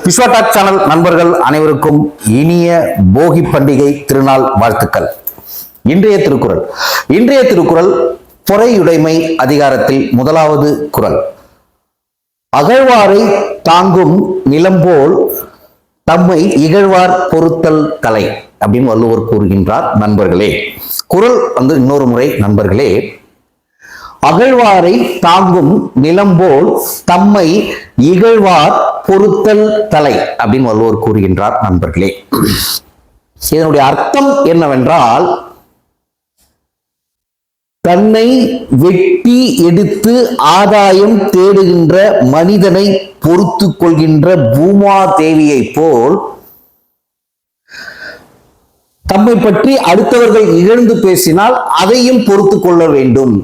விஸ்வடாக் channel நண்பர்கள் அனைவருக்கும் இனிய போகி பண்டிகை திருநாள் வாழ்த்துக்கள். இன்றைய திருக்குறள் பொறையுடைமை அதிகாரத்தில் முதலாவது குறள். அகழ்வாரை தாங்கும் நிலம்போல் தம்மை இகழ்வார் பொறுத்தல் தலை அப்படின்னு வள்ளுவர் கூறுகின்றார். நண்பர்களே, குறள் இன்னொரு முறை நண்பர்களே, அகழ்வாரை தாங்கும் நிலம்போல் தம்மை இகழ்வார் பொறுத்தல் தலை அப்படின்னு வள்ளுவர் கூறுகின்றார். நண்பர்களே, இதனுடைய அர்த்தம் என்னவென்றால், தன்னை வெட்டி எடுத்து ஆதாயம் தேடுகின்ற மனிதனை பொறுத்து கொள்கின்ற பூமாதேவியை போல் தம்மை பற்றி அடுத்தவர்கள் இகழ்ந்து பேசினால் அதையும் பொறுத்து கொள்ள வேண்டும்.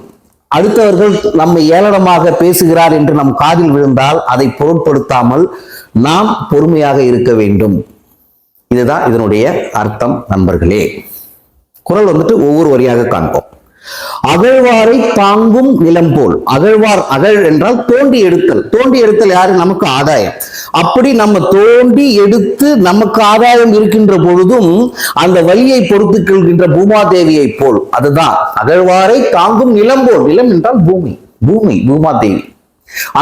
அடுத்தவர்கள் நம்மை ஏளனமாக பேசுகிறார் என்று நம் காதில் விழுந்தால் அதை பொருட்படுத்தாமல் நாம் பொறுமையாக இருக்க வேண்டும். இதுதான் இதனுடைய அர்த்தம். நண்பர்களே, குறள் ஒவ்வொரு வரியாக காண்போம். அகழ்வாரை தாங்கும் நிலம் போல். அகழ்வார், அகழ் என்றால் தோண்டி எடுத்தல். தோண்டி எடுத்தல் யாரு? நமக்கு ஆதாயம். அப்படி நம்ம தோண்டி எடுத்து நமக்கு ஆதாயம் இருக்கின்ற பொழுதும் அந்த வழியை பொறுத்து கொள்கின்ற பூமாதேவியை போல். அதுதான் அகழ்வாரை தாங்கும் நிலம் போல். நிலம் என்றால் பூமி, பூமாதேவி.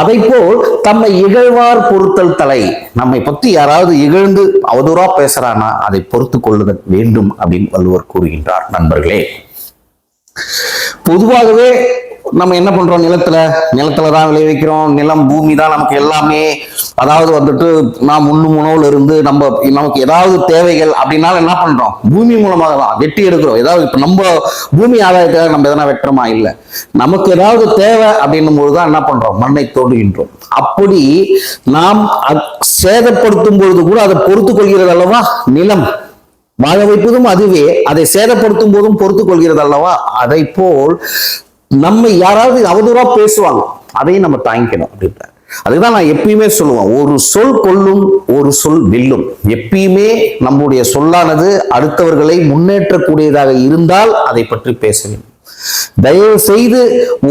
அதை போல் தம்மை இகழ்வார் பொறுத்தல் தலை. நம்மை பற்றி யாராவது இகழ்ந்து அவதூறா பேசுறானா அதை பொறுத்து கொள்ளுதல் வேண்டும் அப்படின்னு வள்ளுவர் கூறுகின்றார். நண்பர்களே, பொதுவாகவே நம்ம என்ன பண்றோம்? நிலத்துலதான் விளைவிக்கிறோம். நிலம், பூமி தான் நமக்கு எல்லாமே. அதாவது நாம் உண்ணும் உணவுல இருந்து நமக்கு ஏதாவது தேவைகள் அப்படின்னாலும் என்ன பண்றோம்? பூமி மூலமாக தான் வெட்டி எடுக்கிறோம். ஏதாவது இப்ப நம்ம பூமி ஆதாயத்துக்காக நம்ம எதனா வெட்டுறோமா? இல்லை. நமக்கு ஏதாவது தேவை அப்படின்னும் போதுதான் என்ன பண்றோம்? மண்ணை தோண்டுகின்றோம். அப்படி நாம் சேதப்படுத்தும் பொழுது கூட அதை பொறுத்து கொள்கிறது அல்லவா நிலம். வாழ வைப்பதும் அதுவே, அதை சேதப்படுத்தும் போதும் பொறுத்து கொள்கிறது அல்லவா. அதை போல் நம்மை யாராவது அவதூறா பேசுவாங்க, அதையும் நம்ம தாங்கிக்கணும் அப்படின்ற. அதுதான் நான் எப்பயுமே சொல்லுவேன், ஒரு சொல் கொல்லும், ஒரு சொல் வெல்லும். எப்பயுமே நம்முடைய சொல்லானது அடுத்தவர்களை முன்னேற்றக்கூடியதாக இருந்தால் அதை பற்றி பேச வேண்டும். தயவு செய்து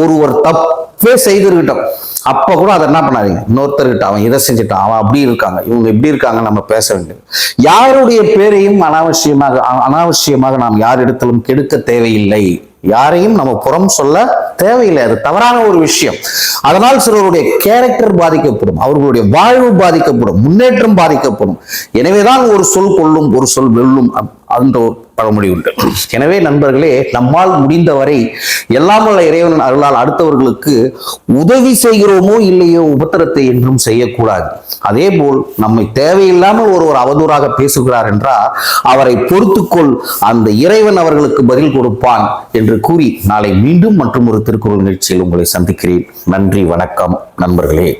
ஒருவர் தப்பே செய்திருக்கட்டும், அப்ப கூட அதை என்ன பண்ணாதீங்க. இன்னொருத்தர்கிட்ட அவன் இதை செஞ்சுட்டான், அவன் அப்படி இருக்காங்க, இவங்க இப்படி இருக்காங்க, நம்ம பேச வேண்டும். யாருடைய பேரையும் அனாவசியமாக நாம் யாரிடத்திலும் கெடுக்க தேவையில்லை. யாரையும் நம்ம புறம் சொல்ல தேவையில்லை. அது தவறான ஒரு விஷயம். அதனால் சிலருடைய கேரக்டர் பாதிக்கப்படும், அவர்களுடைய வாழ்வு பாதிக்கப்படும், முன்னேற்றம் பாதிக்கப்படும். எனவேதான் ஒரு சொல் கொல்லும், ஒரு சொல் வெல்லும் அந்த பழமொழி உண்டு. எனவே நண்பர்களே, நம்மால் முடிந்தவரை எல்லாமல்ல இறைவனின் அருளால் அடுத்தவர்களுக்கு உதவி செய்கிறோமோ இல்லையோ உபத்திரத்தை என்றும் செய்யக்கூடாது. அதே போல் நம்மை தேவையில்லாமல் ஒருவர் அவதூறாக பேசுகிறார் என்றால் அவரை பொறுத்துக்கொள், அந்த இறைவன் அவர்களுக்கு பதில் கொடுப்பான் என்று கூறி நாளை மீண்டும் மற்றும் ஒரு திருக்குறள் நிகழ்ச்சியில் உங்களை சந்திக்கிறேன். நன்றி, வணக்கம் நண்பர்களே.